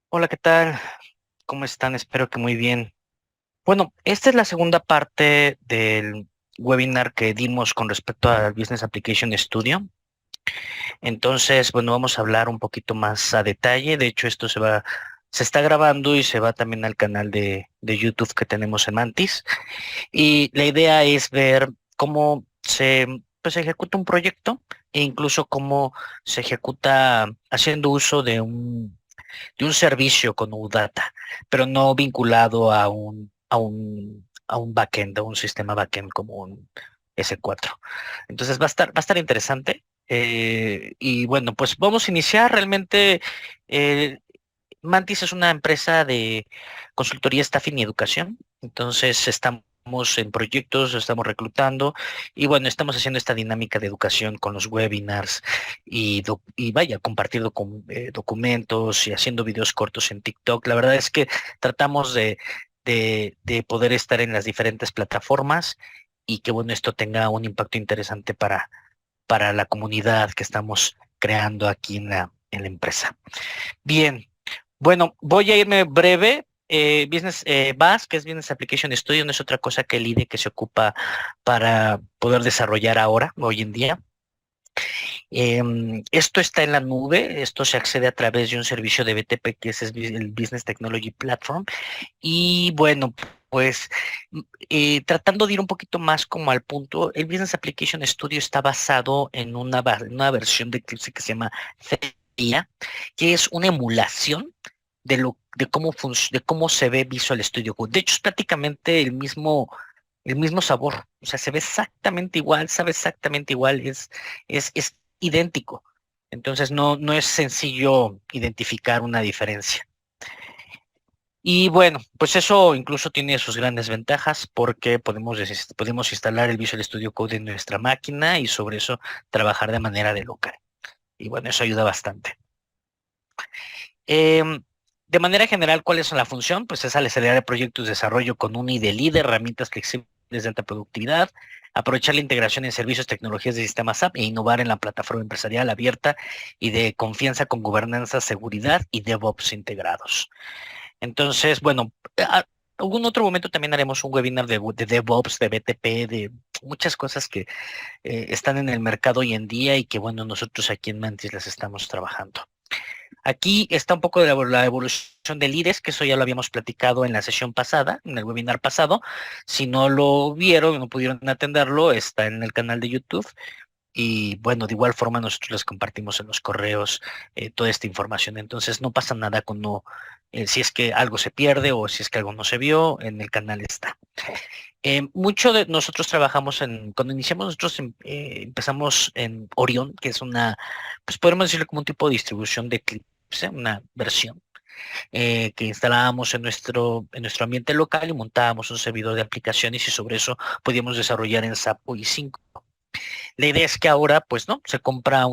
Hola, ¿qué tal? ¿Cómo están? Espero que muy bien. Bueno, esta es la segunda parte del webinar que dimos con respecto al Business Application Studio. Entonces, bueno, vamos a hablar un poquito más a detalle. De hecho, se está grabando y se va también al canal de YouTube que tenemos en Mantis. Y la idea es ver cómo se ejecuta un proyecto e incluso cómo se ejecuta haciendo uso de un servicio con UData, pero no vinculado a un backend, a un sistema backend como un S4. Entonces va a estar interesante. Y bueno, pues vamos a iniciar. Realmente, eh, Mantis es una empresa de consultoría, staffing y educación. Entonces estamos en proyectos, estamos reclutando y bueno, estamos haciendo esta dinámica de educación con los webinars y vaya, compartir documentos y haciendo videos cortos en TikTok. La verdad es que tratamos de poder estar en las diferentes plataformas y que bueno, esto tenga un impacto interesante para la comunidad que estamos creando aquí en la empresa. Bien. Bueno, voy a irme breve. BAS, que es Business Application Studio, no es otra cosa que el IDE que se ocupa para poder desarrollar ahora, hoy en día. Esto está en la nube, esto se accede a través de un servicio de BTP, que es el Business Technology Platform. Y bueno, pues tratando de ir un poquito más como al punto, el Business Application Studio está basado en una versión de Eclipse que se llama CIA, que es una emulación de cómo se ve Visual Studio Code. De hecho, es prácticamente el mismo sabor. O sea, se ve exactamente igual, sabe exactamente igual, es idéntico. Entonces no es sencillo identificar una diferencia. Y bueno, pues eso incluso tiene sus grandes ventajas porque podemos instalar el Visual Studio Code en nuestra máquina y sobre eso trabajar de manera de local. Y bueno, eso ayuda bastante. Em, de manera general, ¿cuál es la función? Pues es al acelerar proyectos de desarrollo con un IDE líder, herramientas flexibles de alta productividad, aprovechar la integración en servicios, tecnologías de sistemas SAP e innovar en la plataforma empresarial abierta y de confianza con gobernanza, seguridad y DevOps integrados. Entonces, bueno, algún otro momento también haremos un webinar de DevOps, de BTP, de muchas cosas que están en el mercado hoy en día y que, bueno, nosotros aquí en Mantis las estamos trabajando. Aquí está un poco de la evolución del IDES, que eso ya lo habíamos platicado en la sesión pasada, en el webinar pasado. Si no lo vieron, no pudieron atenderlo, está en el canal de YouTube. Y bueno, de igual forma nosotros les compartimos en los correos toda esta información. Entonces no pasa nada si es que algo se pierde o si es que algo no se vio, en el canal está. Mucho de nosotros trabajamos cuando iniciamos nosotros empezamos en Orion, que es pues podemos decirlo como un tipo de distribución de Eclipse, una versión que instalábamos en nuestro ambiente local y montábamos un servidor de aplicaciones y sobre eso podíamos desarrollar en SAP y 5. La idea es que ahora, pues no, se compra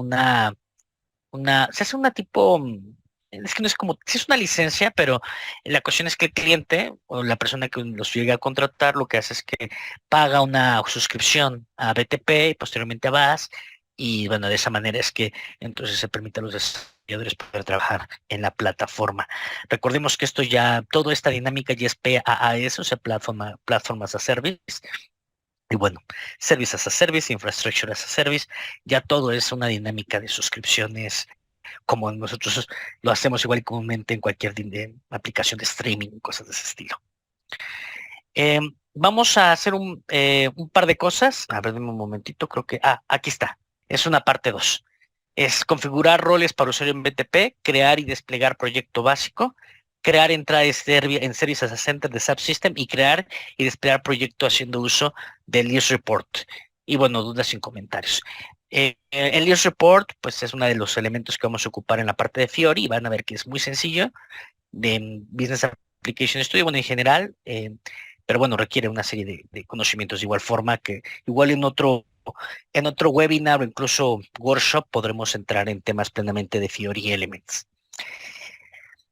se hace una tipo, es que no es como, sí es una licencia, pero la cuestión es que el cliente o la persona que los llega a contratar lo que hace es que paga una suscripción a BTP y posteriormente a VAS y bueno, de esa manera es que entonces se permite a los desarrolladores poder trabajar en la plataforma. Recordemos que toda esta dinámica ya es PaaS, o sea, Platform as a Service. Y bueno, Service as a Service, Infrastructure as a Service, ya todo es una dinámica de suscripciones como nosotros lo hacemos igual y comúnmente en cualquier aplicación de streaming, cosas de ese estilo. Vamos a hacer un par de cosas. A ver, dame un momentito, creo que... aquí está. Es una parte 2. Es configurar roles para usuario en BTP, crear y desplegar proyecto básico, crear entradas en Service as a Center de Subsystem y crear y desplegar proyecto haciendo uso del Use Report. Y bueno, dudas sin comentarios. El Use Report, pues es uno de los elementos que vamos a ocupar en la parte de Fiori y van a ver que es muy sencillo de Business Application Studio, bueno, en general, pero bueno, requiere una serie de conocimientos de igual forma que igual en otro webinar o incluso workshop podremos entrar en temas plenamente de Fiori Elements.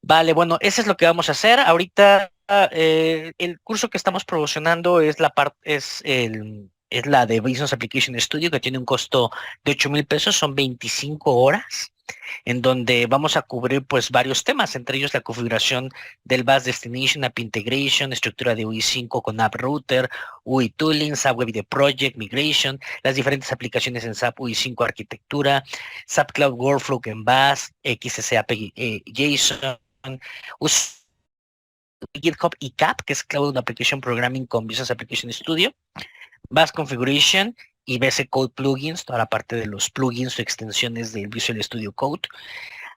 Vale, bueno, eso es lo que vamos a hacer. Ahorita el curso que estamos promocionando es la de Business Application Studio, que tiene un costo de 8,000 pesos, son 25 horas. en donde vamos a cubrir pues varios temas, entre ellos la configuración del Bus Destination, App Integration, estructura de UI5 con App Router, UI Tooling, SAP Web de Project, Migration, las diferentes aplicaciones en SAP UI5 arquitectura, SAP Cloud Workflow en Bus, XSAP JSON, GitHub y CAP, que es Cloud Application Programming con Business Application Studio, Bus Configuration y BC Code Plugins, toda la parte de los plugins o extensiones del Visual Studio Code,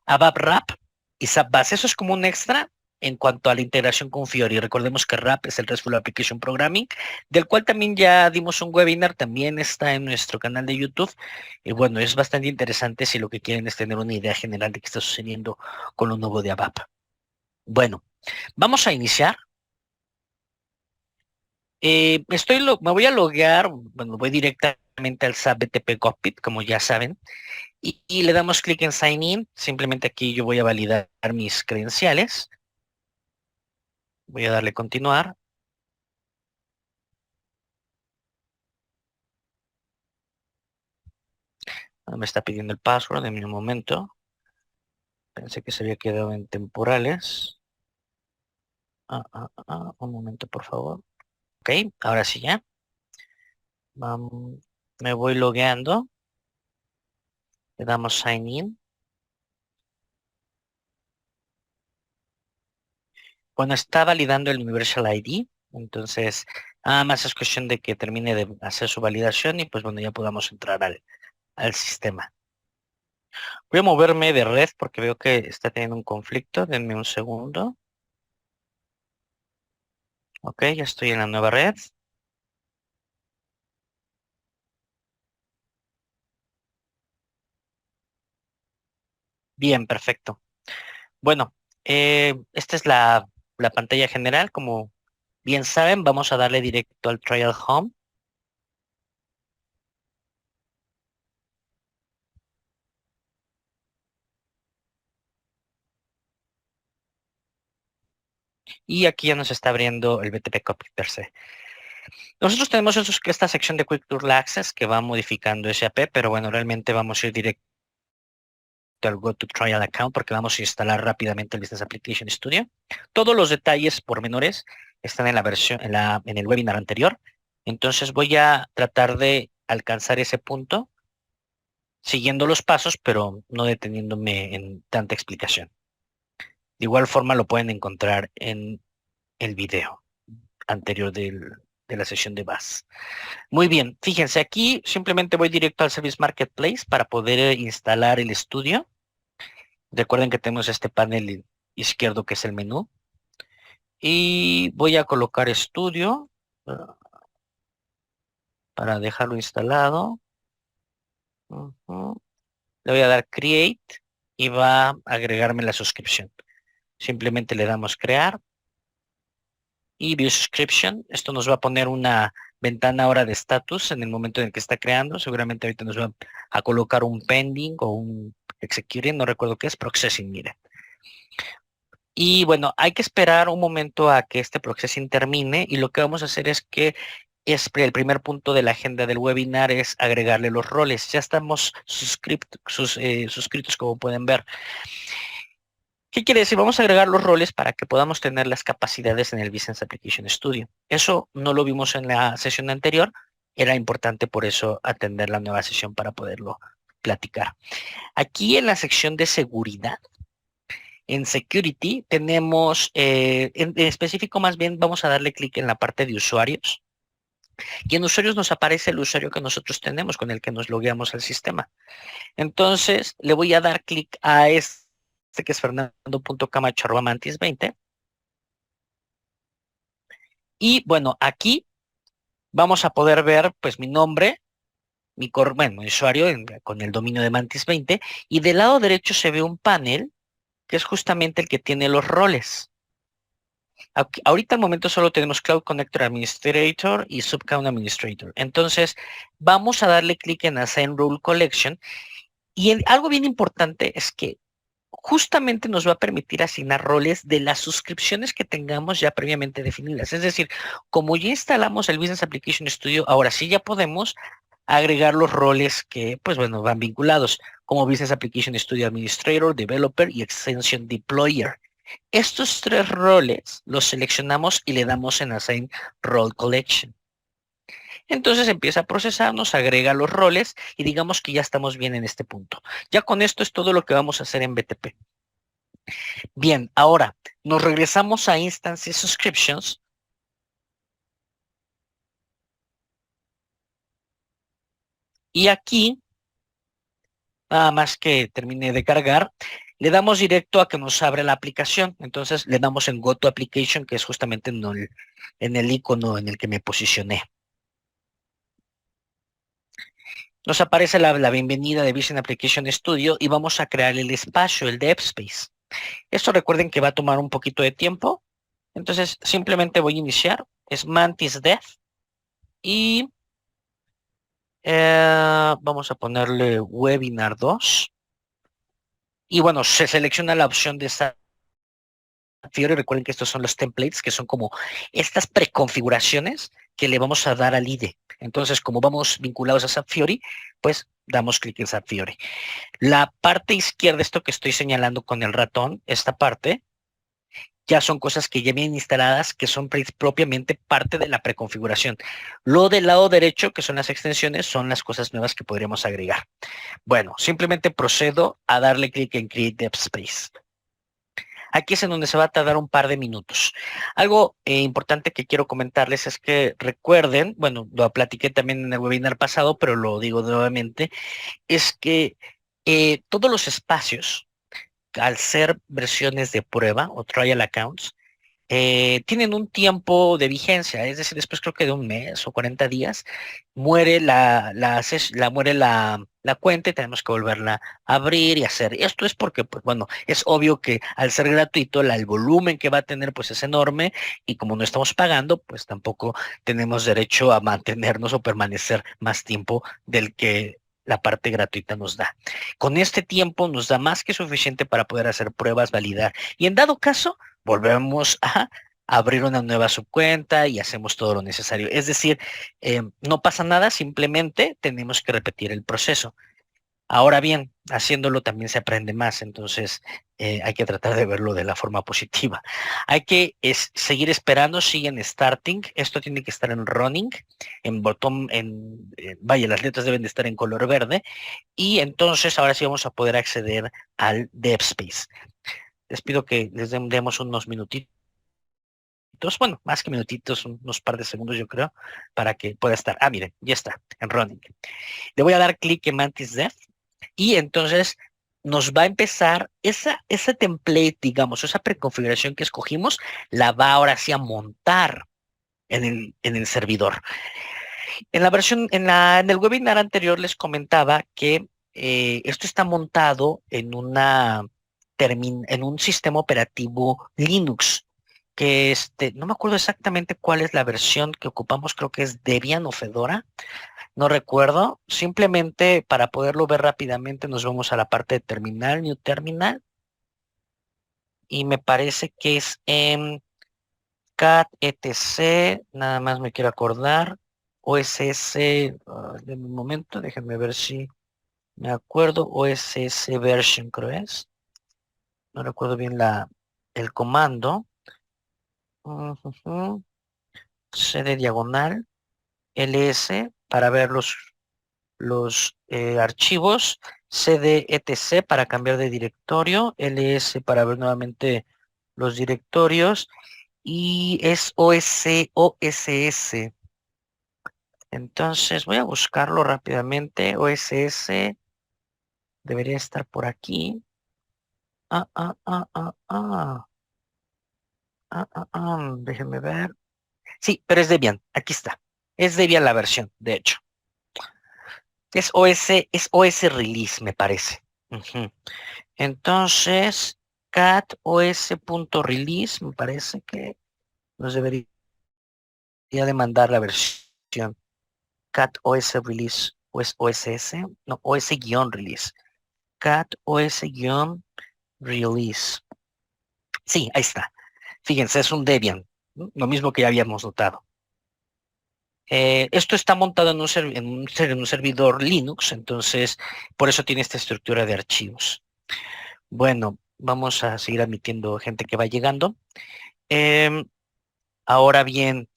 ABAP Wrap y SAP Bus. Eso es como un extra en cuanto a la integración con Fiori. Recordemos que RAP es el RESTful Application Programming, del cual también ya dimos un webinar, también está en nuestro canal de YouTube. Y bueno, es bastante interesante si lo que quieren es tener una idea general de qué está sucediendo con lo nuevo de ABAP. Bueno, vamos a iniciar. Me voy a loguear, bueno, voy directamente al SAP BTP Cockpit, como ya saben, y le damos clic en Sign In. Simplemente aquí yo voy a validar mis credenciales. Voy a darle continuar. Me está pidiendo el password en un momento. Pensé que se había quedado en temporales. Un momento, por favor. Ok, ahora sí ya. Me voy logueando. Le damos Sign In. Bueno, está validando el Universal ID. Entonces, nada más es cuestión de que termine de hacer su validación y pues bueno, ya podamos entrar al sistema. Voy a moverme de red porque veo que está teniendo un conflicto. Denme un segundo. Ok, ya estoy en la nueva red. Bien, perfecto. Bueno, esta es la pantalla general. Como bien saben, vamos a darle directo al Trial Home. Y aquí ya nos está abriendo el BTP Cockpit per se. Nosotros tenemos esta sección de Quick Tool Access que va modificando SAP, pero bueno, realmente vamos a ir directo al Go to Trial Account porque vamos a instalar rápidamente el Business Application Studio. Todos los detalles pormenores están en la versión, en el webinar anterior. Entonces voy a tratar de alcanzar ese punto siguiendo los pasos, pero no deteniéndome en tanta explicación. De igual forma lo pueden encontrar en el video anterior de la sesión de BAS. Muy bien, fíjense, aquí simplemente voy directo al Service Marketplace para poder instalar el estudio. Recuerden que tenemos este panel izquierdo que es el menú. Y voy a colocar estudio para dejarlo instalado. Le voy a dar Create y va a agregarme la suscripción. Simplemente le damos Crear y View Subscription. Esto nos va a poner una ventana ahora de estatus en el momento en el que está creando. Seguramente ahorita nos va a colocar un pending o un executing, no recuerdo qué es, processing, mire. Y bueno, hay que esperar un momento a que este processing termine y lo que vamos a hacer es que el primer punto de la agenda del webinar es agregarle los roles. Ya estamos suscritos, como pueden ver. ¿Qué quiere decir? Vamos a agregar los roles para que podamos tener las capacidades en el Business Application Studio. Eso no lo vimos en la sesión anterior. Era importante por eso atender la nueva sesión para poderlo platicar. Aquí en la sección de seguridad, en Security, tenemos, en específico más bien, vamos a darle clic en la parte de usuarios. Y en usuarios nos aparece el usuario que nosotros tenemos, con el que nos logueamos al sistema. Entonces, le voy a dar clic a este que es fernando.camacho@mantis20. Y bueno, aquí vamos a poder ver pues mi nombre, mi usuario con el dominio de Mantis20. Y del lado derecho se ve un panel que es justamente el que tiene los roles. Ahorita al momento solo tenemos Cloud Connector Administrator y Subcount Administrator. Entonces, vamos a darle clic en Assign Role Collection. Y algo bien importante es que justamente nos va a permitir asignar roles de las suscripciones que tengamos ya previamente definidas. Es decir, como ya instalamos el Business Application Studio, ahora sí ya podemos agregar los roles que, pues bueno, van vinculados, como Business Application Studio Administrator, Developer y Extension Deployer. Estos tres roles los seleccionamos y le damos en Assign Role Collection. Entonces empieza a procesar, nos agrega los roles y digamos que ya estamos bien en este punto. Ya con esto es todo lo que vamos a hacer en BTP. Bien, ahora nos regresamos a Instance Subscriptions. Y aquí, nada más que termine de cargar, le damos directo a que nos abre la aplicación. Entonces le damos en Go to Application, que es justamente en el icono en el que me posicioné. Nos aparece la bienvenida de Vision Application Studio y vamos a crear el espacio, el Dev Space. Esto recuerden que va a tomar un poquito de tiempo. Entonces simplemente voy a iniciar. Es Mantis Dev. Y vamos a ponerle Webinar 2. Y bueno, se selecciona la opción de esta Fiori. Recuerden que estos son los templates, que son como estas preconfiguraciones que le vamos a dar al IDE. Entonces, como vamos vinculados a SAP Fiori, pues damos clic en SAP Fiori. La parte izquierda, esto que estoy señalando con el ratón, esta parte, ya son cosas que ya vienen instaladas, que son propiamente parte de la preconfiguración. Lo del lado derecho, que son las extensiones, son las cosas nuevas que podríamos agregar. Bueno, simplemente procedo a darle clic en Create Dev Space. Aquí es en donde se va a tardar un par de minutos. Algo importante que quiero comentarles es que recuerden, bueno, lo platiqué también en el webinar pasado, pero lo digo nuevamente, es que todos los espacios, al ser versiones de prueba o trial accounts, tienen un tiempo de vigencia, es decir, después creo que de un mes o 40 días, muere muere la cuenta y tenemos que volverla a abrir y hacer. Esto es porque, pues bueno, es obvio que al ser gratuito, el volumen que va a tener pues es enorme y como no estamos pagando, pues tampoco tenemos derecho a mantenernos o permanecer más tiempo del que la parte gratuita nos da. Con este tiempo nos da más que suficiente para poder hacer pruebas, validar y en dado caso, volvemos a abrir una nueva subcuenta y hacemos todo lo necesario. Es decir, no pasa nada, simplemente tenemos que repetir el proceso. Ahora bien, haciéndolo también se aprende más, entonces hay que tratar de verlo de la forma positiva. Hay que seguir esperando, sigue en starting, esto tiene que estar en running, en botón, vaya, las letras deben de estar en color verde, y entonces ahora sí vamos a poder acceder al DevSpace. Les pido que les demos unos minutitos, bueno, más que minutitos, unos par de segundos yo creo, para que pueda estar. Ah, miren, ya está, en running. Le voy a dar clic en Mantis Dev y entonces nos va a empezar esa template, digamos, esa preconfiguración que escogimos, la va ahora sí a montar en el servidor. En la versión, en el webinar anterior les comentaba que esto está montado en un sistema operativo Linux, que no me acuerdo exactamente cuál es la versión que ocupamos, creo que es Debian o Fedora, no recuerdo. Simplemente para poderlo ver rápidamente nos vamos a la parte de terminal, New Terminal, y me parece que es en cat etc, nada más me quiero acordar, OSS, de un momento, déjenme ver si me acuerdo, OSS version creo es, no recuerdo bien el comando. Ujujú. CD diagonal, ls, para ver los archivos, cd etc para cambiar de directorio, ls para ver nuevamente los directorios, y es OSS. Entonces voy a buscarlo rápidamente. OSS debería estar por aquí. Ah, ah, ah, ah, ah. Déjenme ver. Sí, pero es Debian. Aquí está. Es Debian la versión, de hecho. Es OS Release, me parece. Ujú. Entonces, cat os.release, me parece que nos debería de mandar la versión. Cat OS Release, o es OSS, no, OS-Release. Cat OS-Release. Sí, ahí está. Fíjense, es un Debian, ¿no? Lo mismo que ya habíamos notado. Esto está montado en un servidor Linux, entonces por eso tiene esta estructura de archivos. Bueno, vamos a seguir admitiendo gente que va llegando. Em, Ahora bien,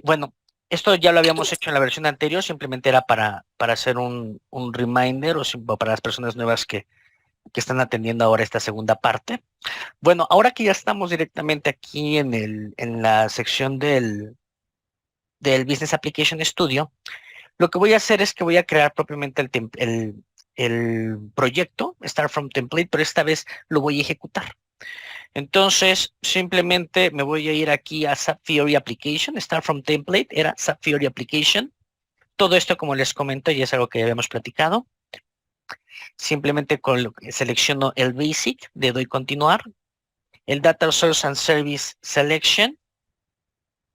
bueno, esto ya lo habíamos hecho en la versión anterior, simplemente era para hacer un reminder o para las personas nuevas que están atendiendo ahora esta segunda parte. Bueno, ahora que ya estamos directamente aquí en la sección del Business Application Studio, lo que voy a hacer es que voy a crear propiamente el proyecto, Start from Template, pero esta vez lo voy a ejecutar. Entonces, simplemente me voy a ir aquí a SAP Fiori Application, Start from Template, era SAP Fiori Application. Todo esto, como les comento, ya es algo que habíamos platicado. Simplemente selecciono el Basic, le doy continuar. El Data Source and Service Selection,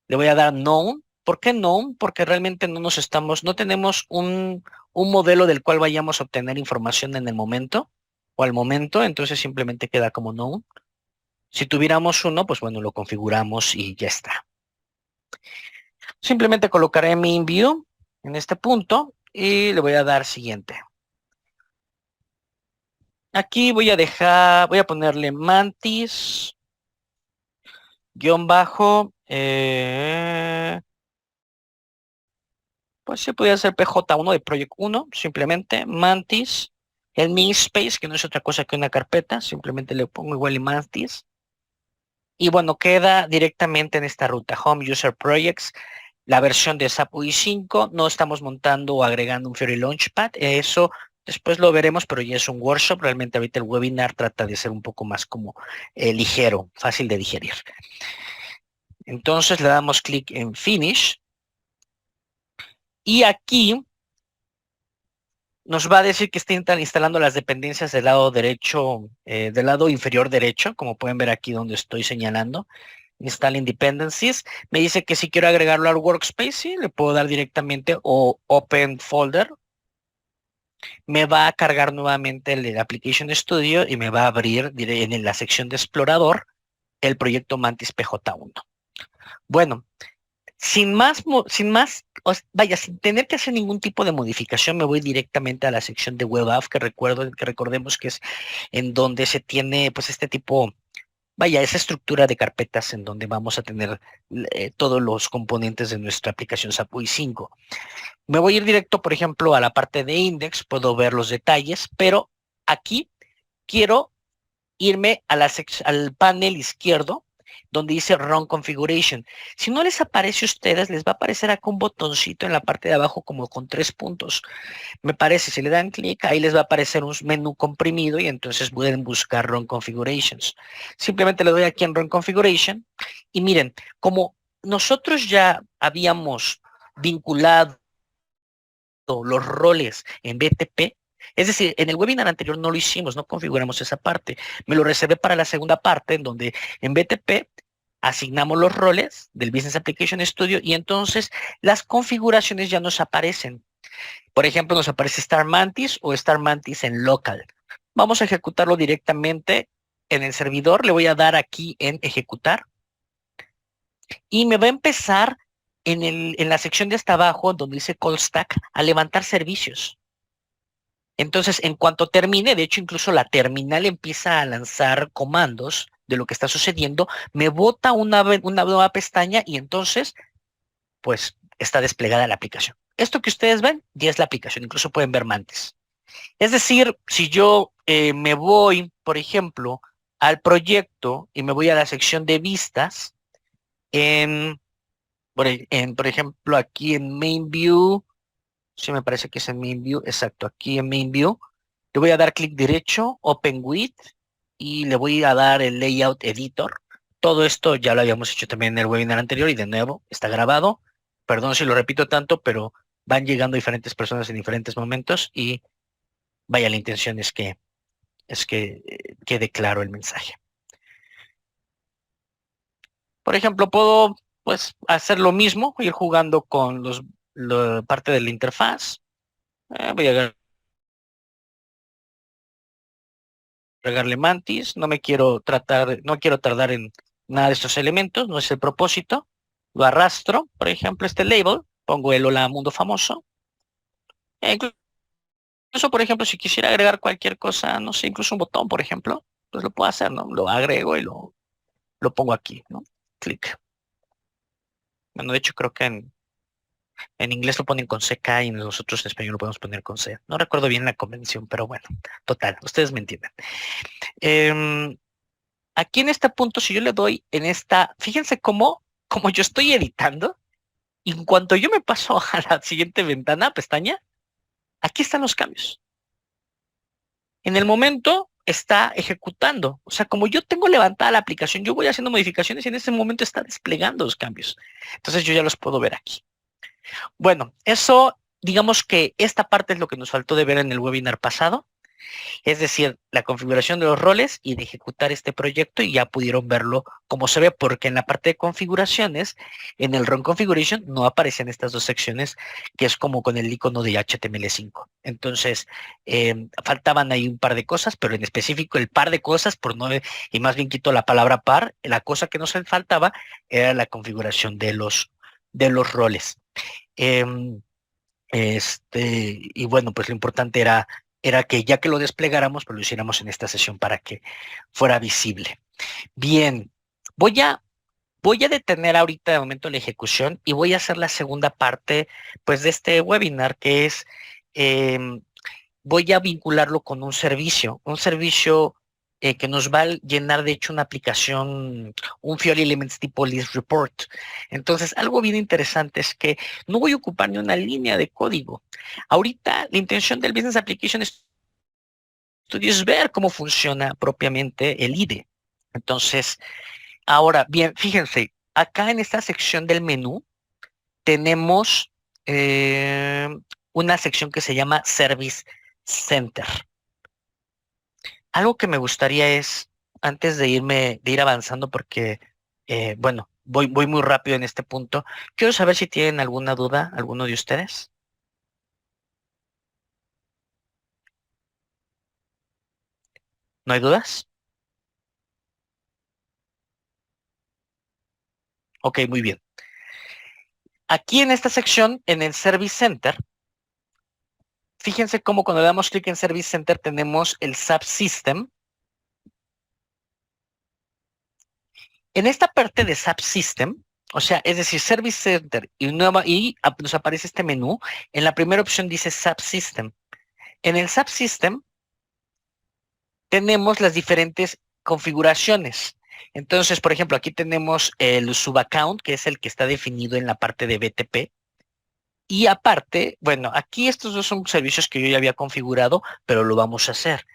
le voy a dar Known. ¿Por qué Known? Porque realmente no tenemos un modelo del cual vayamos a obtener información en el momento o al momento, entonces simplemente queda como Known. Si tuviéramos uno, pues bueno, lo configuramos y ya está. Simplemente colocaré mi view en este punto y le voy a dar siguiente. Aquí voy a ponerle mantis, guión bajo, pues sí, podría ser PJ1 de Project 1, simplemente mantis, el namespace, que no es otra cosa que una carpeta, simplemente le pongo igual y mantis. Y bueno, queda directamente en esta ruta, Home User Projects, la versión de SAP UI 5, no estamos montando o agregando un Fiori Launchpad, eso después lo veremos, pero ya es un workshop, realmente ahorita el webinar trata de ser un poco más como ligero, fácil de digerir. Entonces le damos clic en Finish, y aquí nos va a decir que está instalando las dependencias del lado derecho, del lado inferior derecho, como pueden ver aquí donde estoy señalando. Install Dependencies. Me dice que si quiero agregarlo al workspace, sí, le puedo dar directamente o Open Folder. Me va a cargar nuevamente el Application Studio y me va a abrir en la sección de explorador el proyecto Mantis PJ1. Bueno, vaya, sin tener que hacer ningún tipo de modificación, me voy directamente a la sección de Web App, que recordemos que es en donde se tiene pues este tipo, vaya, esa estructura de carpetas en donde vamos a tener todos los componentes de nuestra aplicación SAP UI 5. Me voy a ir directo, por ejemplo, a la parte de index, puedo ver los detalles, pero aquí quiero irme a al panel izquierdo donde dice Run Configuration. Si no les aparece a ustedes, les va a aparecer acá un botoncito en la parte de abajo como con 3 puntos. Me parece, si le dan clic, ahí les va a aparecer un menú comprimido y entonces pueden buscar Run Configurations. Simplemente le doy aquí en Run Configuration y miren, como nosotros ya habíamos vinculado los roles en BTP, es decir, en el webinar anterior no lo hicimos, no configuramos esa parte. Me lo reservé para la segunda parte, en donde en BTP asignamos los roles del Business Application Studio y entonces las configuraciones ya nos aparecen. Por ejemplo, nos aparece Star Mantis o Star Mantis en local. Vamos a ejecutarlo directamente en el servidor. Le voy a dar aquí en ejecutar y me va a empezar en la sección de hasta abajo, donde dice Call Stack, a levantar servicios. Entonces, en cuanto termine, de hecho, incluso la terminal empieza a lanzar comandos de lo que está sucediendo, me bota una nueva pestaña y entonces, pues, está desplegada la aplicación. Esto que ustedes ven ya es la aplicación, incluso pueden ver mantis. Es decir, si yo me voy, por ejemplo, al proyecto y me voy a la sección de vistas, por ejemplo, aquí en Main View, sí me parece que es en Main View, exacto, aquí en Main View, le voy a dar clic derecho, Open With, y le voy a dar el Layout Editor. Todo esto ya lo habíamos hecho también en el webinar anterior y de nuevo está grabado. Perdón si lo repito tanto, pero van llegando diferentes personas en diferentes momentos y vaya, la intención es que quede claro el mensaje. Por ejemplo, puedo pues hacer lo mismo, ir jugando con la parte de la interfaz. Voy a agregarle mantis, no quiero tardar en nada de estos elementos, no es el propósito. lo arrastro, por ejemplo, este label, pongo el hola mundo famoso. E incluso, por ejemplo, si quisiera agregar cualquier cosa, no sé, incluso un botón, por ejemplo, pues lo puedo hacer, ¿no? Lo agrego y lo pongo aquí, ¿no? Clic. Bueno, de hecho creo que en inglés lo ponen con CK y nosotros en español lo podemos poner con C. No recuerdo bien la convención, pero bueno, total, ustedes me entienden. Em, Aquí en este punto, si yo le doy en esta, fíjense cómo yo estoy editando, y en cuanto yo me paso a la siguiente ventana, pestaña, aquí están los cambios. En el momento está ejecutando. O sea, como yo tengo levantada la aplicación, yo voy haciendo modificaciones y en ese momento está desplegando los cambios. Entonces yo ya los puedo ver aquí. Bueno, eso, digamos que esta parte es lo que nos faltó de ver en el webinar pasado. Es decir, la configuración de los roles y de ejecutar este proyecto, y ya pudieron verlo como se ve, porque en la parte de configuraciones, en el Run Configuration no aparecen estas dos secciones, que es como con el icono de HTML5. Entonces, faltaban ahí un par de cosas, pero en específico el par de cosas, y más bien quito la palabra par, la cosa que nos faltaba era la configuración de los roles. Em, y bueno, pues lo importante era que ya que lo desplegáramos, pues lo hiciéramos en esta sesión para que fuera visible. Bien, voy a, voy a detener ahorita de momento la ejecución y voy a hacer la segunda parte, pues, de este webinar, que es, em, voy a vincularlo con un servicio que nos va a llenar, de hecho, una aplicación, un Fiori Elements tipo List Report. Entonces, algo bien interesante es que no voy a ocupar ni una línea de código. Ahorita, la intención del Business Application Studio es ver cómo funciona propiamente el IDE. Entonces, ahora, bien, fíjense, acá en esta sección del menú tenemos eh, una sección que se llama Service Center. Algo que me gustaría es, antes de ir avanzando, porque, bueno, voy muy rápido en este punto, quiero saber si tienen alguna duda, alguno de ustedes. ¿No hay dudas? Ok, muy bien. Aquí en esta sección, en el Service Center, fíjense cómo cuando le damos clic en Service Center tenemos el Subsystem. En esta parte de Subsystem, o sea, es decir, Service Center nos aparece este menú. En la primera opción dice Subsystem. En el Subsystem tenemos las diferentes configuraciones. Entonces, por ejemplo, aquí tenemos el subaccount, que es el que está definido en la parte de BTP. Y aparte, bueno, aquí estos dos son servicios que yo ya había configurado, pero lo vamos a hacer.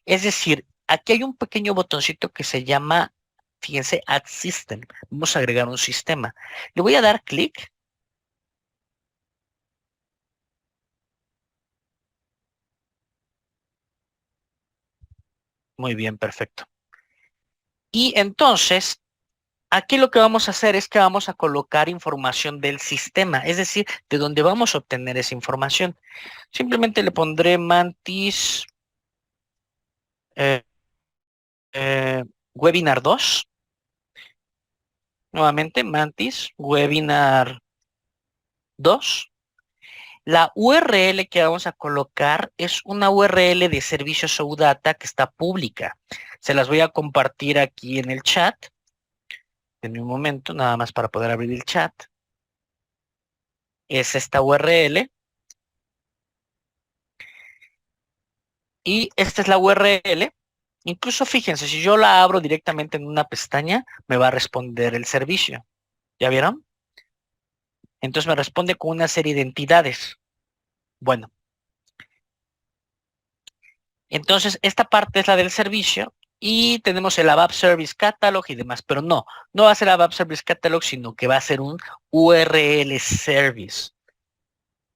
Es decir, aquí hay un pequeño botoncito que se llama, fíjense, Add System. Vamos a agregar un sistema. Le voy a dar clic. Muy bien, perfecto. Y entonces, aquí lo que vamos a hacer es que vamos a colocar información del sistema, es decir, de dónde vamos a obtener esa información. Simplemente le pondré Mantis eh, eh, Webinar 2. Nuevamente, Mantis Webinar 2. La URL que vamos a colocar es una URL de servicios OData que está pública. Se las voy a compartir aquí en el chat. En un momento, nada más para poder abrir el chat. Es esta URL. Y esta es la URL. Incluso fíjense, si yo la abro directamente en una pestaña, me va a responder el servicio. ¿Ya vieron? Entonces me responde con una serie de entidades. Bueno, entonces esta parte es la del servicio y tenemos el ABAP Service Catalog y demás, pero no va a ser ABAP Service Catalog, sino que va a ser un URL Service.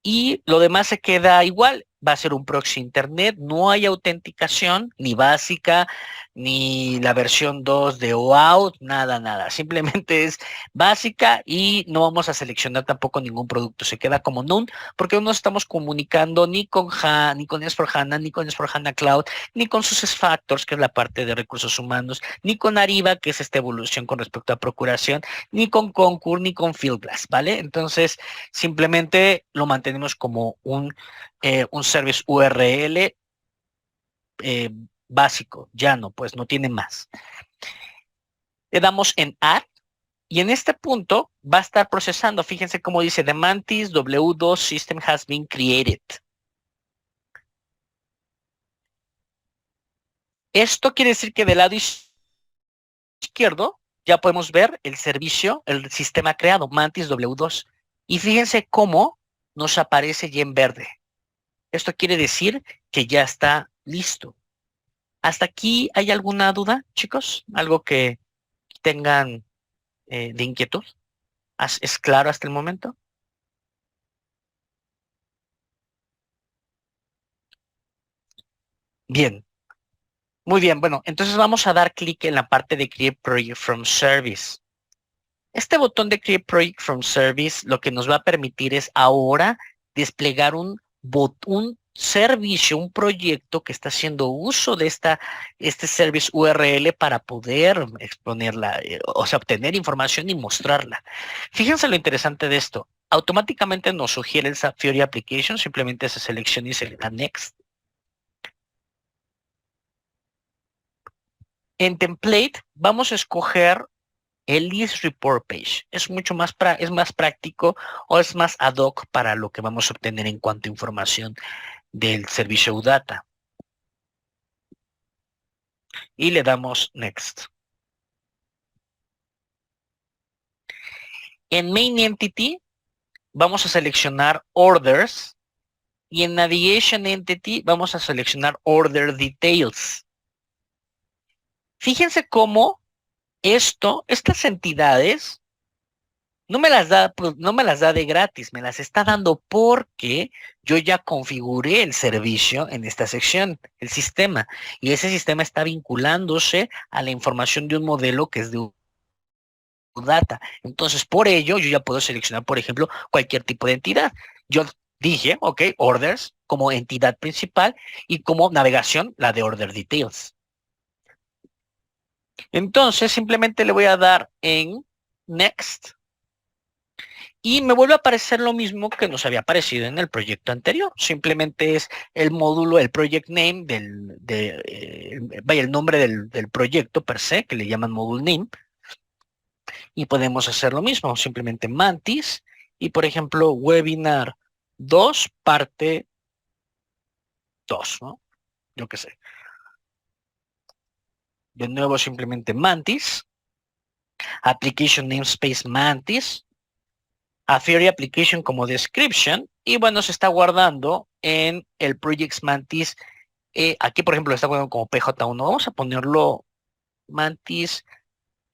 Y lo demás se queda igual. va a ser un proxy internet, no hay autenticación ni básica, ni la versión 2 de OAuth, nada, nada. Simplemente es básica y no vamos a seleccionar tampoco ningún producto. Se queda como none porque no nos estamos comunicando ni con ni con S4HANA, ni con S4HANA Cloud, ni con sus factors, que es la parte de recursos humanos, ni con Ariba, que es esta evolución con respecto a procuración, ni con Concur, ni con Fieldglass, ¿vale? Entonces, simplemente lo mantenemos como un service URL eh, básico, ya no, pues no tiene más. Le damos en Add y en este punto va a estar procesando. Fíjense cómo dice The Mantis W2 System has been created. Esto quiere decir que del lado izquierdo ya podemos ver el servicio, el sistema creado, Mantis W2. Y fíjense cómo nos aparece ya en verde. Esto quiere decir que ya está listo. ¿Hasta aquí hay alguna duda, chicos? ¿Algo que tengan de inquietud? ¿Es claro hasta el momento? Bien, muy bien. Bueno, entonces vamos a dar clic en la parte de Create Project from Service. Este botón de Create Project from Service lo que nos va a permitir es ahora desplegar un servicio, un proyecto que está haciendo uso de este service URL para poder exponerla, o sea, obtener información y mostrarla. Fíjense lo interesante de esto. Automáticamente nos sugiere el SAP Fiori Application, simplemente se selecciona y se le da Next. En Template vamos a escoger el list report page. Es mucho más, es más práctico o es más ad hoc para lo que vamos a obtener en cuanto a información del servicio UDATA. Y le damos Next. En Main Entity vamos a seleccionar Orders y en Navigation Entity vamos a seleccionar Order Details. Fíjense cómo estas entidades no me las da, pues, no me las da de gratis, me las está dando porque yo ya configuré el servicio en esta sección, el sistema, y ese sistema está vinculándose a la información de un modelo que es de data. Entonces, por ello, yo ya puedo seleccionar, por ejemplo, cualquier tipo de entidad. Yo dije, ok, orders como entidad principal y como navegación, la de order details. Entonces, simplemente le voy a dar en next. Y me vuelve a aparecer lo mismo que nos había aparecido en el proyecto anterior. Simplemente es el módulo, el project name vaya, el nombre del proyecto per se, que le llaman module name. Y podemos hacer lo mismo, simplemente Mantis. Y por ejemplo, webinar 2 parte 2, ¿no? Yo qué sé. De nuevo, simplemente Mantis. Application namespace Mantis. A Fiori Application como description. Y bueno, se está guardando en el Projects Mantis. Aquí, por ejemplo, está guardando como PJ1. Vamos a ponerlo Mantis.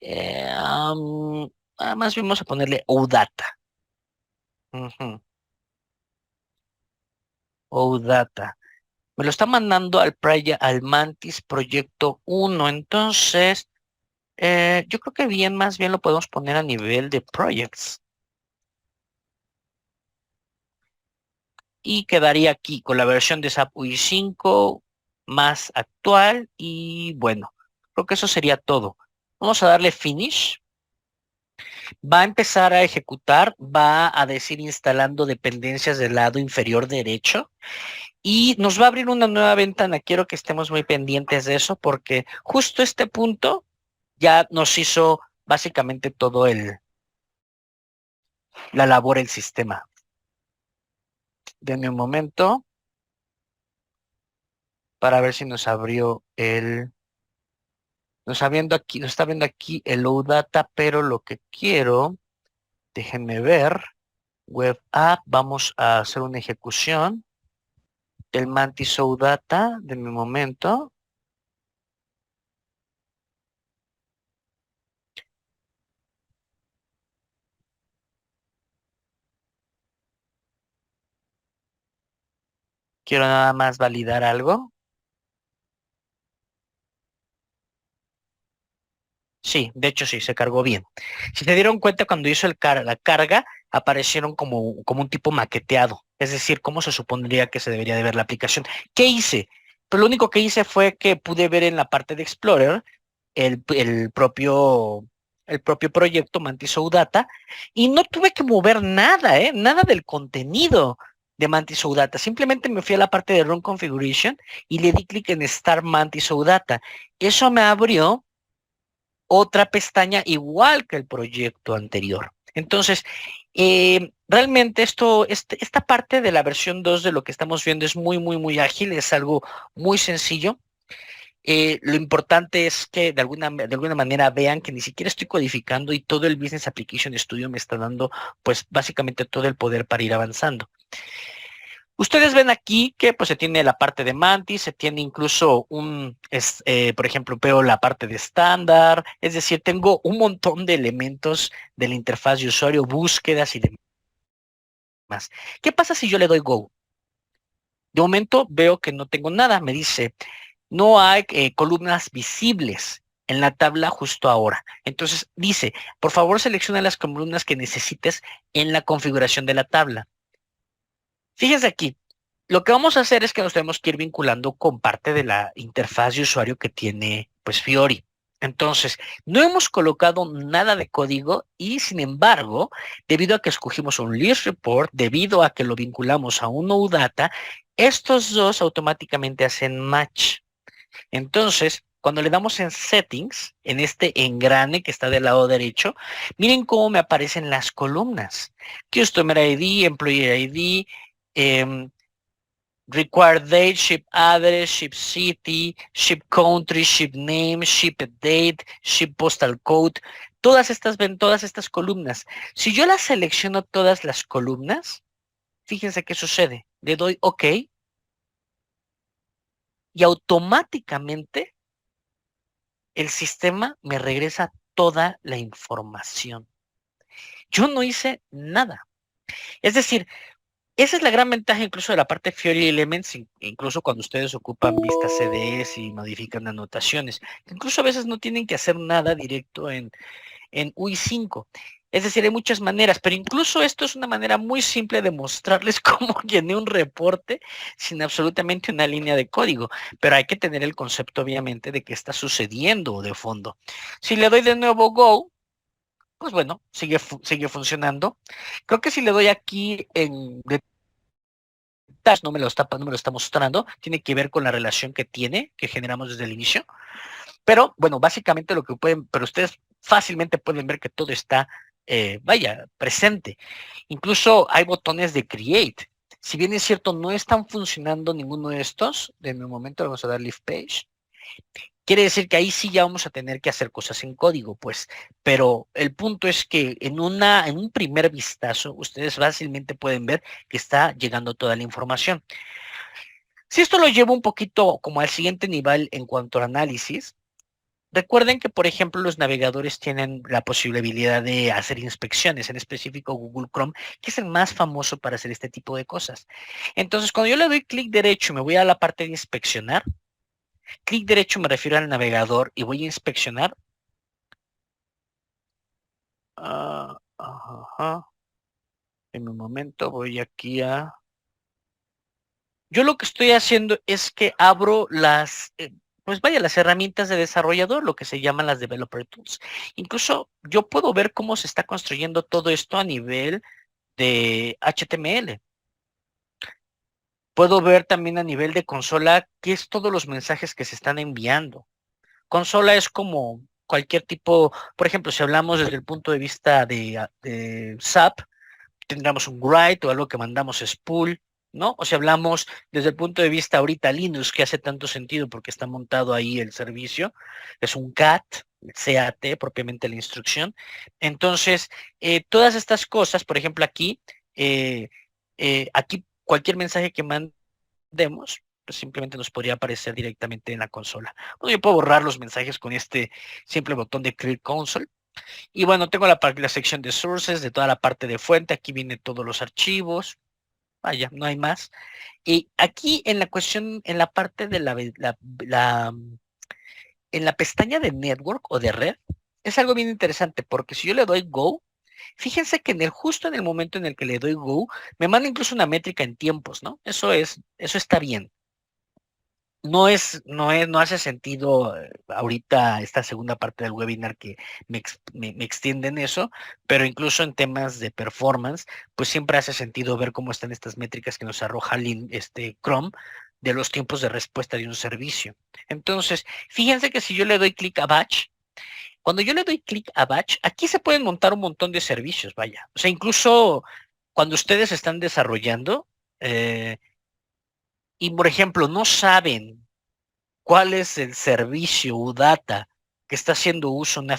Más bien vamos a ponerle OData. Ujú, OData. Me lo está mandando al Mantis Proyecto 1. Entonces, yo creo que bien, más bien lo podemos poner a nivel de projects. Y quedaría aquí con la versión de SAP UI 5 más actual. Y bueno, creo que eso sería todo. Vamos a darle finish. Va a empezar a ejecutar, va a decir instalando dependencias del lado inferior derecho y nos va a abrir una nueva ventana. Quiero que estemos muy pendientes de eso porque justo este punto ya nos hizo básicamente todo la labor el sistema. Denme un momento para ver si nos abrió nos está viendo aquí el OData, pero lo que quiero, déjenme ver, web app, vamos a hacer una ejecución del Mantis OData, de mi momento. Quiero nada más validar algo. Sí, de hecho sí, se cargó bien. Si se dieron cuenta, cuando hizo la carga, aparecieron como un tipo maqueteado. Es decir, cómo se supondría que se debería de ver la aplicación. ¿Qué hice? Pues lo único que hice fue que pude ver en la parte de Explorer el propio proyecto Mantis OData y no tuve que mover nada, ¿eh? Nada del contenido de Mantis OData. Simplemente me fui a la parte de Run Configuration y le di clic en Start Mantis OData. Eso me abrió otra pestaña igual que el proyecto anterior. Entonces, realmente esta parte de la versión 2 de lo que estamos viendo es muy, muy, muy ágil, es algo muy sencillo. Lo importante es que de alguna manera vean que ni siquiera estoy codificando y todo el Business Application Studio me está dando, pues básicamente todo el poder para ir avanzando. Ustedes ven aquí que pues se tiene la parte de Mantis, se tiene incluso por ejemplo, veo la parte de estándar, es decir, tengo un montón de elementos de la interfaz de usuario, búsquedas y demás. ¿Qué pasa si yo le doy Go? De momento veo que no tengo nada, me dice, no hay columnas visibles en la tabla justo ahora. Entonces dice, por favor selecciona las columnas que necesites en la configuración de la tabla. Fíjense aquí, lo que vamos a hacer es que nos tenemos que ir vinculando con parte de la interfaz de usuario que tiene pues Fiori. Entonces, no hemos colocado nada de código y sin embargo, debido a que escogimos un list report, debido a que lo vinculamos a un OData, estos dos automáticamente hacen match. Entonces, cuando le damos en settings, en este engrane que está del lado derecho, miren cómo me aparecen las columnas. Customer ID, Employee ID, em, Required date, ship address, ship city, ship country, ship name, ship date, ship postal code. Ven todas estas columnas. Si yo las selecciono todas las columnas, fíjense qué sucede. Le doy OK y automáticamente el sistema me regresa toda la información. Yo no hice nada. Es decir, esa es la gran ventaja incluso de la parte Fiori Elements, incluso cuando ustedes ocupan vistas CDS y modifican anotaciones. Incluso a veces no tienen que hacer nada directo en UI5. Es decir, hay muchas maneras, pero incluso esto es una manera muy simple de mostrarles cómo llené un reporte sin absolutamente una línea de código. Pero hay que tener el concepto, obviamente, de qué está sucediendo de fondo. Si le doy de nuevo Go, pues bueno, sigue funcionando. Creo que si le doy aquí en no me lo está mostrando, tiene que ver con la relación que generamos desde el inicio. Pero bueno, básicamente pero ustedes fácilmente pueden ver que todo está, presente. Incluso hay botones de create. Si bien es cierto, no están funcionando ninguno de estos, de un momento vamos a dar lift page. Quiere decir que ahí sí ya vamos a tener que hacer cosas en código, pues. Pero el punto es que en un primer vistazo, ustedes fácilmente pueden ver que está llegando toda la información. Si esto lo llevo un poquito como al siguiente nivel en cuanto al análisis, recuerden que, por ejemplo, los navegadores tienen la posibilidad de hacer inspecciones, en específico Google Chrome, que es el más famoso para hacer este tipo de cosas. Entonces, cuando yo le doy clic derecho y me voy a la parte de inspeccionar, clic derecho me refiero al navegador y voy a inspeccionar. Ajá. En un momento voy aquí a... Yo lo que estoy haciendo es que abro las herramientas de desarrollador, lo que se llaman las Developer Tools. Incluso yo puedo ver cómo se está construyendo todo esto a nivel de HTML. Puedo ver también a nivel de consola qué es todos los mensajes que se están enviando. Consola es como cualquier tipo, por ejemplo, si hablamos desde el punto de vista de SAP, tendríamos un write o algo que mandamos spool, ¿no? O si hablamos desde el punto de vista ahorita Linux, que hace tanto sentido porque está montado ahí el servicio, es un CAT, CAT, propiamente la instrucción. Entonces, todas estas cosas, por ejemplo, aquí cualquier mensaje que mandemos, pues simplemente nos podría aparecer directamente en la consola. Bueno, yo puedo borrar los mensajes con este simple botón de Clear Console. Y bueno, tengo la sección de sources, de toda la parte de fuente, aquí vienen todos los archivos. vaya, no hay más. Y aquí en la cuestión, en la parte de en la pestaña de network o de red, es algo bien interesante porque si yo le doy go, fíjense que justo en el momento en el que le doy go, me manda incluso una métrica en tiempos, ¿no? Eso está bien. No hace sentido ahorita esta segunda parte del webinar que me extienden eso, pero incluso en temas de performance, pues siempre hace sentido ver cómo están estas métricas que nos arroja Chrome de los tiempos de respuesta de un servicio. Entonces, fíjense que si yo le doy clic a Batch, cuando yo le doy clic a Batch, aquí se pueden montar un montón de servicios, vaya. O sea, incluso cuando ustedes están desarrollando y, por ejemplo, no saben cuál es el servicio UDATA que está haciendo uso una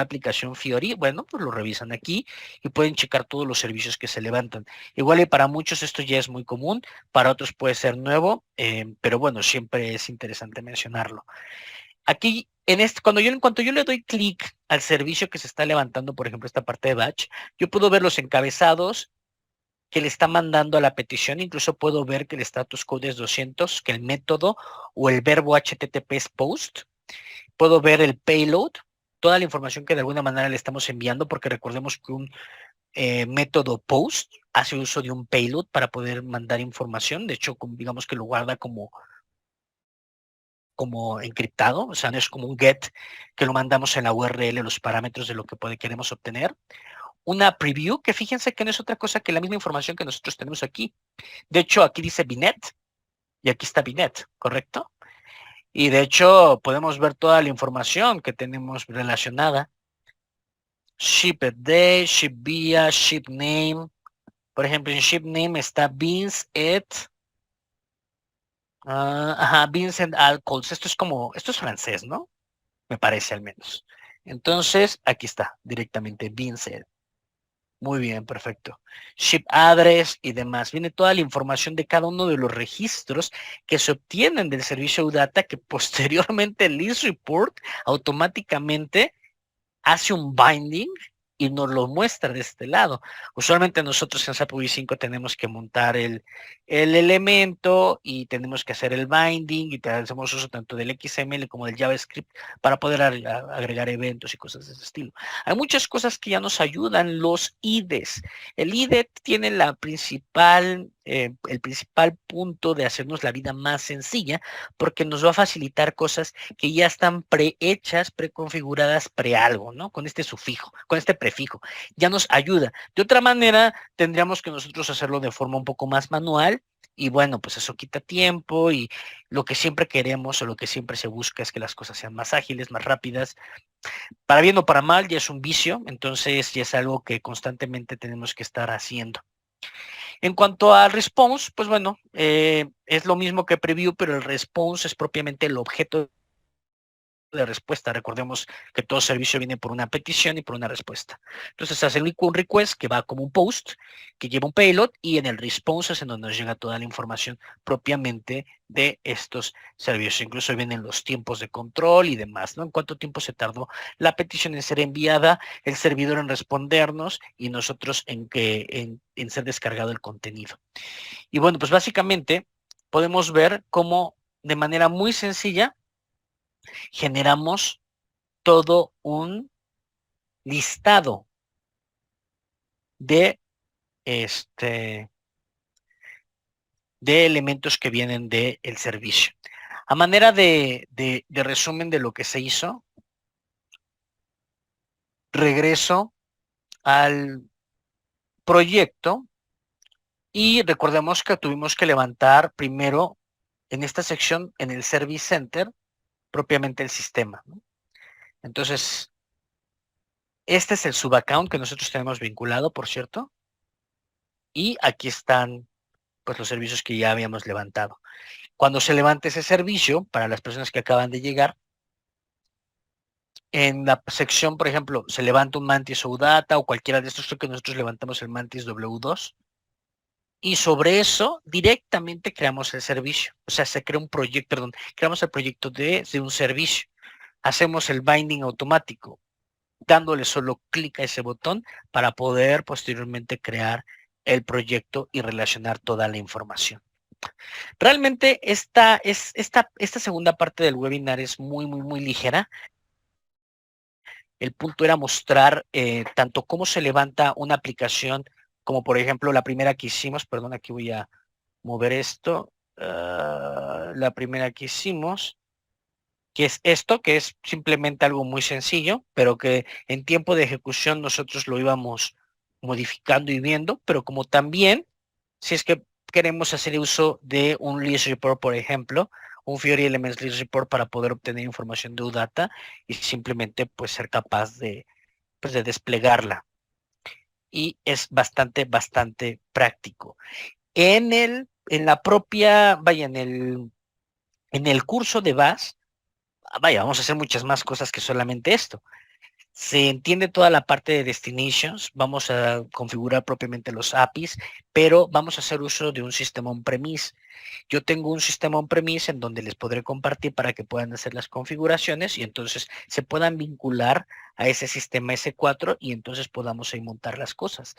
aplicación Fiori, bueno, pues lo revisan aquí y pueden checar todos los servicios que se levantan. Igual y para muchos esto ya es muy común, para otros puede ser nuevo, pero bueno, siempre es interesante mencionarlo. Aquí, en cuanto yo le doy clic al servicio que se está levantando, por ejemplo, esta parte de batch, yo puedo ver los encabezados que le está mandando a la petición, incluso puedo ver que el status code es 200, que el método o el verbo HTTP es post, puedo ver el payload, toda la información que de alguna manera le estamos enviando, porque recordemos que un método post hace uso de un payload para poder mandar información, de hecho, digamos que lo guarda como encriptado, o sea, no es como un get que lo mandamos en la URL, los parámetros de lo que queremos obtener. Una preview, que fíjense que no es otra cosa que la misma información que nosotros tenemos aquí. De hecho, aquí dice Binet y aquí está Binet, ¿correcto? Y de hecho, podemos ver toda la información que tenemos relacionada. Shipped day, ship via, ship name. Por ejemplo, en ship name está beans Vincent Alcohols. Esto es francés, ¿no? Me parece al menos. Entonces, aquí está, directamente Vincent. Muy bien, perfecto. Ship address y demás. Viene toda la información de cada uno de los registros que se obtienen del servicio UDATA que posteriormente el list report automáticamente hace un binding y nos lo muestra de este lado. Usualmente nosotros en SAP UI5 tenemos que montar el elemento y tenemos que hacer el binding y hacemos uso tanto del XML como del JavaScript para poder agregar eventos y cosas de ese estilo. Hay muchas cosas que ya nos ayudan, los IDEs. El IDE tiene el principal punto de hacernos la vida más sencilla porque nos va a facilitar cosas que ya están prehechas, preconfiguradas, pre-algo, ¿no? Con este sufijo, con este prefijo. Ya nos ayuda. De otra manera, tendríamos que nosotros hacerlo de forma un poco más manual y bueno, pues eso quita tiempo y lo que siempre queremos o lo que siempre se busca es que las cosas sean más ágiles, más rápidas. Para bien o para mal, ya es un vicio, entonces ya es algo que constantemente tenemos que estar haciendo. En cuanto al response, pues bueno, es lo mismo que preview, pero el response es propiamente el objeto de respuesta. Recordemos que todo servicio viene por una petición y por una respuesta. Entonces hace un request que va como un post, que lleva un payload, y en el response es en donde nos llega toda la información propiamente de estos servicios. Incluso vienen los tiempos de control y demás, ¿no? En cuánto tiempo se tardó la petición en ser enviada, el servidor en respondernos y nosotros en ser descargado el contenido. Y bueno, pues básicamente podemos ver cómo de manera muy sencilla generamos todo un listado de, este, de elementos que vienen del servicio. A manera de resumen de lo que se hizo, regreso al proyecto y recordemos que tuvimos que levantar primero en esta sección, en el Service Center, propiamente el sistema, ¿no? Entonces, este es el subaccount que nosotros tenemos vinculado, por cierto, y aquí están pues los servicios que ya habíamos levantado. Cuando se levante ese servicio, para las personas que acaban de llegar, en la sección, por ejemplo, se levanta un Mantis OData o cualquiera de estos, creo que nosotros levantamos el Mantis W2, y sobre eso directamente creamos el servicio. O sea, se crea un proyecto, perdón, creamos el proyecto de un servicio. Hacemos el binding automático, dándole solo clic a ese botón para poder posteriormente crear el proyecto y relacionar toda la información. Realmente esta segunda parte del webinar es muy ligera. El punto era mostrar tanto cómo se levanta una aplicación, como por ejemplo la primera que hicimos, perdón, aquí voy a mover esto, la primera que hicimos, que es esto, que es simplemente algo muy sencillo, pero que en tiempo de ejecución nosotros lo íbamos modificando y viendo, pero como también, si es que queremos hacer uso de un list report, por ejemplo, un Fiori Elements list report para poder obtener información de UData y simplemente pues ser capaz pues, de desplegarla. Y es bastante práctico. En la propia, vaya, en el curso de BAS, vaya, vamos a hacer muchas más cosas que solamente esto. Se entiende toda la parte de destinations, vamos a configurar propiamente los APIs, pero vamos a hacer uso de un sistema on-premise. Yo tengo un sistema on-premise en donde les podré compartir para que puedan hacer las configuraciones y entonces se puedan vincular a ese sistema S4 y entonces podamos ahí montar las cosas.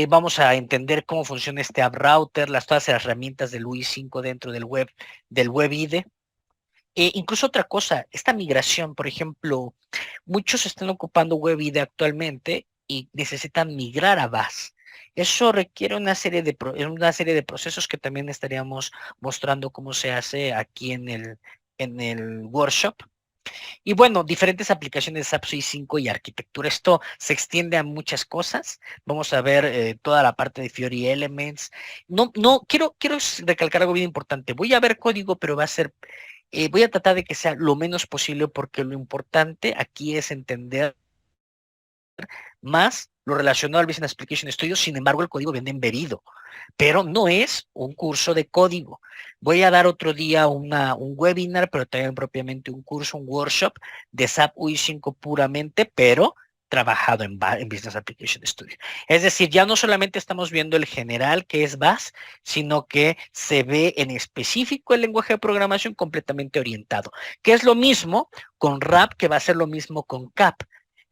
Vamos a entender cómo funciona este app router, todas las herramientas del UI5 dentro del web IDE. Incluso otra cosa, esta migración, por ejemplo, muchos están ocupando WebID actualmente y necesitan migrar a BAS. Eso requiere una serie de procesos que también estaríamos mostrando cómo se hace aquí en el workshop. Y bueno, diferentes aplicaciones de SAP 5 y arquitectura. Esto se extiende a muchas cosas. Vamos a ver toda la parte de Fiori Elements. Quiero recalcar algo bien importante. Voy a ver código, pero voy a tratar de que sea lo menos posible porque lo importante aquí es entender más lo relacionado al Business Application Studio. Sin embargo, el código viene embedido, pero no es un curso de código. Voy a dar otro día un webinar, pero también propiamente un curso, un workshop de SAP UI5 puramente, pero trabajado en Business Application Studio. Es decir, ya no solamente estamos viendo el general que es BAS, sino que se ve en específico el lenguaje de programación completamente orientado, que es lo mismo con RAP, que va a ser lo mismo con CAP,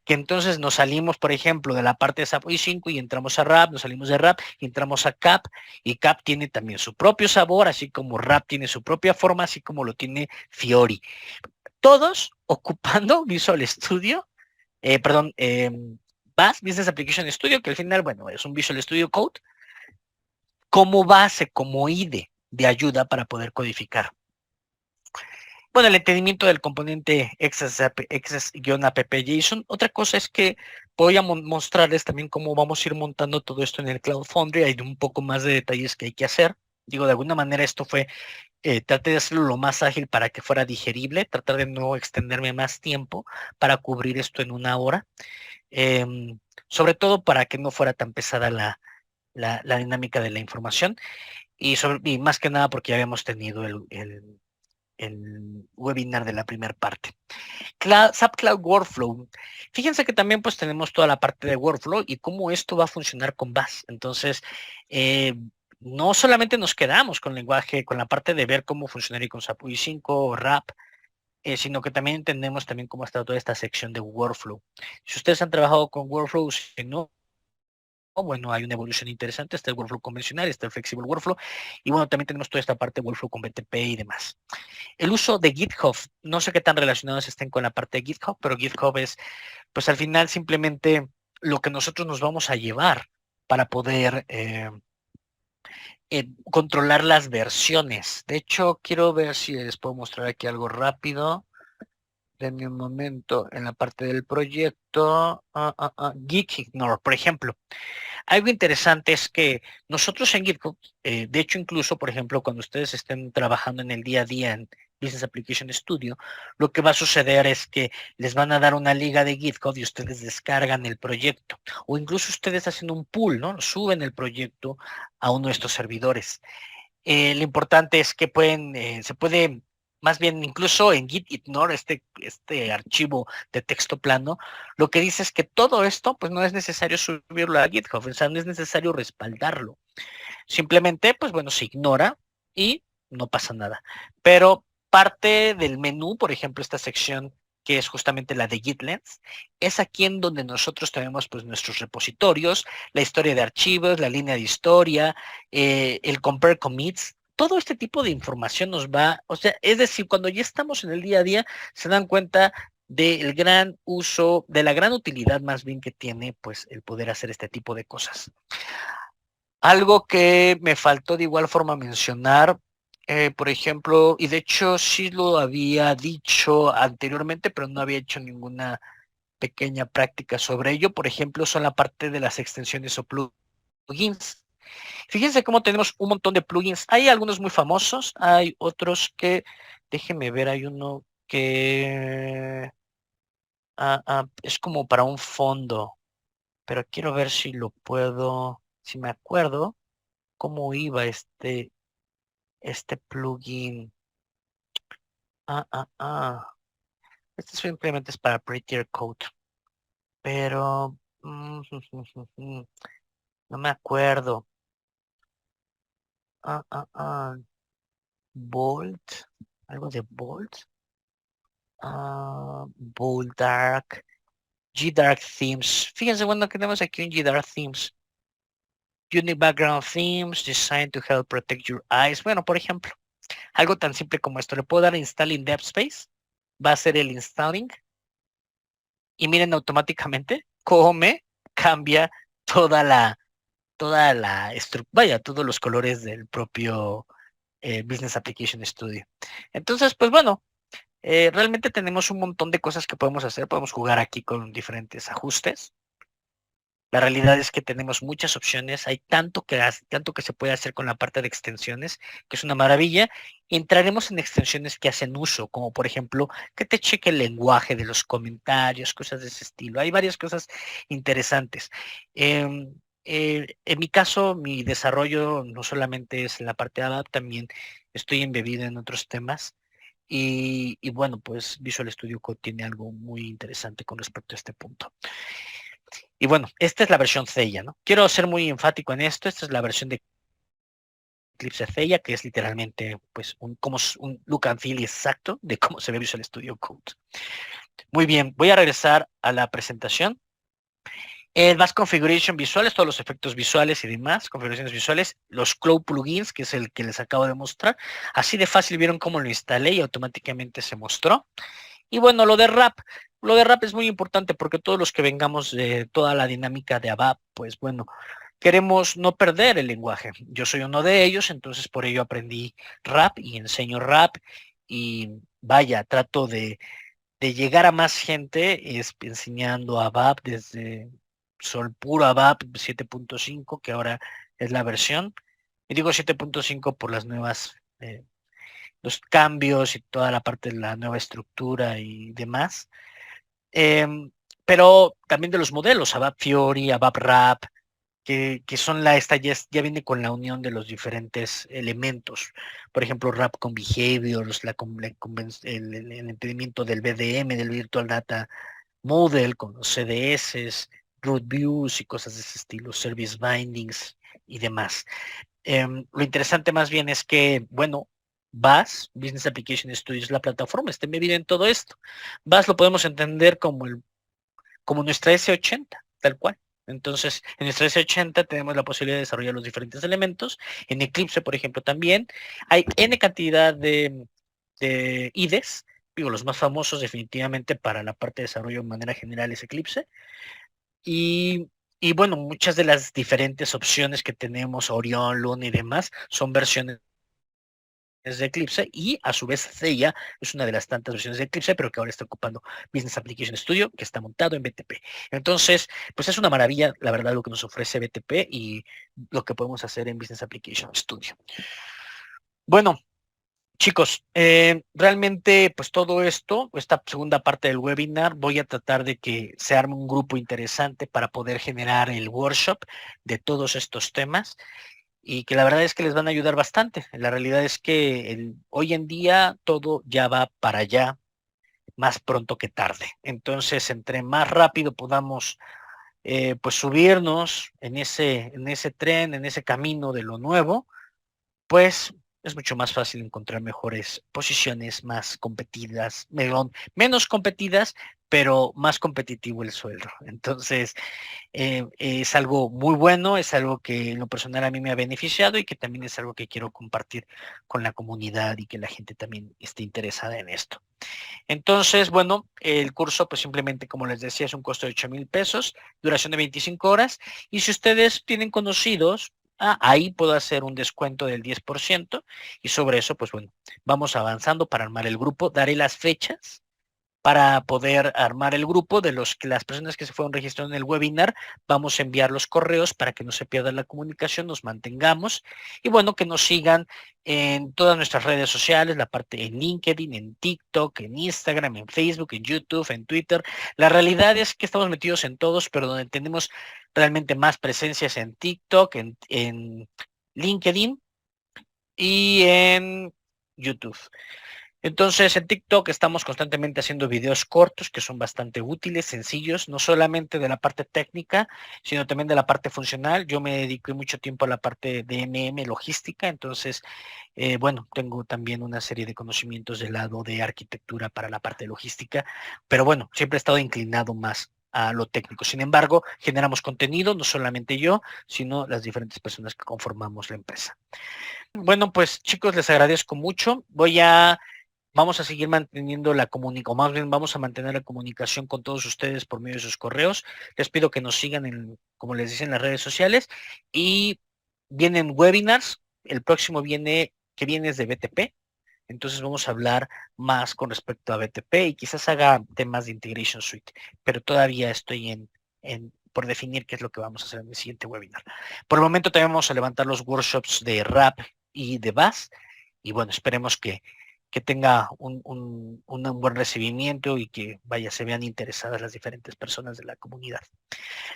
que entonces nos salimos, por ejemplo, de la parte de SAP UI5 y entramos a RAP, nos salimos de RAP y entramos a CAP, y CAP tiene también su propio sabor, así como RAP tiene su propia forma, así como lo tiene Fiori. Todos ocupando Visual Studio, perdón, BAS, Business Application Studio, que al final, bueno, es un Visual Studio Code, como base, como IDE de ayuda para poder codificar. Bueno, el entendimiento del componente access-app-JSON. Otra cosa es que voy a mostrarles también cómo vamos a ir montando todo esto en el Cloud Foundry. Hay un poco más de detalles que hay que hacer. Digo, de alguna manera esto fue, traté de hacerlo lo más ágil para que fuera digerible, tratar de no extenderme más tiempo para cubrir esto en una hora. Sobre todo para que no fuera tan pesada la dinámica de la información y más que nada porque ya habíamos tenido el webinar de la primera parte. SAP Cloud Workflow. Fíjense que también pues tenemos toda la parte de workflow y cómo esto va a funcionar con BAS. Entonces, no solamente nos quedamos con lenguaje, con la parte de ver cómo funcionaría con SAP UI5 o RAP, sino que también entendemos también cómo está toda esta sección de workflow. Si ustedes han trabajado con workflow, si no, bueno, hay una evolución interesante, está el workflow convencional, está el flexible workflow, y bueno, también tenemos toda esta parte de workflow con BTP y demás. El uso de GitHub, no sé qué tan relacionados estén con la parte de GitHub, pero GitHub es, pues al final simplemente lo que nosotros nos vamos a llevar para poder controlar las versiones. De hecho, quiero ver si les puedo mostrar aquí algo rápido. Denme un momento en la parte del proyecto. Git Ignore, por ejemplo. Algo interesante es que nosotros en GitHub, de hecho incluso, por ejemplo, cuando ustedes estén trabajando en el día a día en Business Application Studio, lo que va a suceder es que les van a dar una liga de GitHub y ustedes descargan el proyecto. O incluso ustedes hacen un pull, ¿no? Suben el proyecto a uno de estos servidores. Lo importante es que se puede, más bien incluso en Git Ignore, este archivo de texto plano, lo que dice es que todo esto, pues no es necesario subirlo a GitHub, o sea, no es necesario respaldarlo. Simplemente, pues bueno, se ignora y no pasa nada. Pero parte del menú, por ejemplo, esta sección que es justamente la de GitLens. Es aquí en donde nosotros tenemos pues nuestros repositorios, la historia de archivos, la línea de historia, el compare commits. Todo este tipo de información nos va, o sea, es decir, cuando ya estamos en el día a día, se dan cuenta del gran uso, de la gran utilidad más bien que tiene pues el poder hacer este tipo de cosas. Algo que me faltó de igual forma mencionar, por ejemplo, y de hecho sí lo había dicho anteriormente, pero no había hecho ninguna pequeña práctica sobre ello, por ejemplo, son la parte de las extensiones o plugins. Fíjense cómo tenemos un montón de plugins. Hay algunos muy famosos, hay otros que, déjenme ver, hay uno que es como para un fondo, pero quiero ver si lo puedo, si me acuerdo cómo iba este plugin. Ah, ah, ah. Este simplemente es para Prettier Code, pero no me acuerdo. Ah, ah, ah. Bolt, algo de Bolt. Bold Dark, G-Dark Themes. Fíjense, bueno, tenemos aquí un G-Dark Themes. Unique Background Themes, designed to help protect your eyes. Bueno, por ejemplo, algo tan simple como esto. Le puedo dar Install in Depth Space. Va a hacer el installing. Y miren automáticamente cómo me cambia toda la estructura, vaya, todos los colores del propio Business Application Studio. Entonces, pues bueno, realmente tenemos un montón de cosas que podemos hacer. Podemos jugar aquí con diferentes ajustes. La realidad es que tenemos muchas opciones, hay tanto que se puede hacer con la parte de extensiones, que es una maravilla. Entraremos en extensiones que hacen uso, como por ejemplo, que te cheque el lenguaje de los comentarios, cosas de ese estilo. Hay varias cosas interesantes. En mi caso, mi desarrollo no solamente es en la parte de ABAP, también estoy embebido en otros temas. Y bueno, pues Visual Studio Code tiene algo muy interesante con respecto a este punto. Y bueno, esta es la versión Theia, ¿no? Quiero ser muy enfático en esto. Esta es la versión de Eclipse Theia, que es literalmente pues un look and feel exacto de cómo se ve Visual Studio Code. Muy bien, voy a regresar a la presentación. El Mass Configuration visuales, todos los efectos visuales y demás, configuraciones visuales, los Cloud Plugins, que es el que les acabo de mostrar. Así de fácil vieron cómo lo instalé y automáticamente se mostró. Y bueno, lo de rap es muy importante porque todos los que vengamos de toda la dinámica de ABAP, pues bueno, queremos no perder el lenguaje. Yo soy uno de ellos, entonces por ello aprendí rap y enseño rap y vaya, trato de llegar a más gente enseñando ABAP desde Sol Puro ABAP 7.5, que ahora es la versión. Y digo 7.5 por las nuevas los cambios y toda la parte de la nueva estructura y demás. Pero también de los modelos, ABAP Fiori, ABAP Rap, que son esta ya viene con la unión de los diferentes elementos. Por ejemplo, Rap con Behaviors, el entendimiento del BDM, del Virtual Data Model, con los CDS, Root Views y cosas de ese estilo, Service Bindings y demás. Lo interesante más bien es que, bueno, Business Application Studio es la plataforma, está embebida en todo esto. Lo podemos entender como nuestra S80, tal cual. Entonces, en nuestra S80 tenemos la posibilidad de desarrollar los diferentes elementos. En Eclipse, por ejemplo, también hay N cantidad de IDEs. Digo, los más famosos definitivamente para la parte de desarrollo de manera general es Eclipse. Y bueno, muchas de las diferentes opciones que tenemos, Orion, Luna y demás, son versiones de Eclipse y a su vez Theia es una de las tantas versiones de Eclipse, pero que ahora está ocupando Business Application Studio, que está montado en BTP. Entonces, pues es una maravilla, la verdad, lo que nos ofrece BTP y lo que podemos hacer en Business Application Studio. Bueno, chicos, realmente pues todo esto, esta segunda parte del webinar, voy a tratar de que se arme un grupo interesante para poder generar el workshop de todos estos temas y que la verdad es que les van a ayudar bastante. La realidad es que hoy en día todo ya va para allá más pronto que tarde. Entonces, entre más rápido podamos pues subirnos en ese tren, en ese camino de lo nuevo, pues es mucho más fácil encontrar mejores posiciones, más competidas, menos competidas, pero más competitivo el sueldo. Entonces, es algo muy bueno, es algo que en lo personal a mí me ha beneficiado y que también es algo que quiero compartir con la comunidad y que la gente también esté interesada en esto. Entonces, bueno, el curso, pues simplemente, como les decía, es un costo de 8,000 pesos, duración de 25 horas. Y si ustedes tienen conocidos, ahí puedo hacer un descuento del 10%. Y sobre eso, pues bueno, vamos avanzando para armar el grupo. Daré las fechas para poder armar el grupo de las personas que se fueron registrando en el webinar. Vamos a enviar los correos para que no se pierda la comunicación, nos mantengamos y bueno, que nos sigan en todas nuestras redes sociales, la parte en LinkedIn, en TikTok, en Instagram, en Facebook, en YouTube, en Twitter. La realidad es que estamos metidos en todos, pero donde tenemos realmente más presencias en TikTok, en LinkedIn y en YouTube. Entonces, en TikTok estamos constantemente haciendo videos cortos que son bastante útiles, sencillos, no solamente de la parte técnica, sino también de la parte funcional. Yo me dediqué mucho tiempo a la parte de MM, logística, entonces, bueno, tengo también una serie de conocimientos del lado de arquitectura para la parte logística, pero bueno, siempre he estado inclinado más a lo técnico. Sin embargo, generamos contenido, no solamente yo, sino las diferentes personas que conformamos la empresa. Bueno, pues chicos, les agradezco mucho. Vamos a seguir manteniendo la comunicación, o más bien vamos a mantener la comunicación con todos ustedes por medio de sus correos. Les pido que nos sigan como les dicen, en las redes sociales y vienen webinars. El próximo que viene es de BTP. Entonces vamos a hablar más con respecto a BTP y quizás haga temas de Integration Suite, pero todavía estoy por definir qué es lo que vamos a hacer en el siguiente webinar. Por el momento también vamos a levantar los workshops de RAP y de BAS y bueno, esperemos que tenga un buen recibimiento y que se vean interesadas las diferentes personas de la comunidad.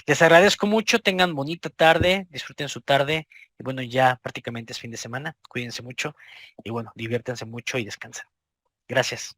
Les agradezco mucho, tengan bonita tarde, disfruten su tarde y bueno, ya prácticamente es fin de semana, cuídense mucho y bueno, diviértanse mucho y descansen. Gracias.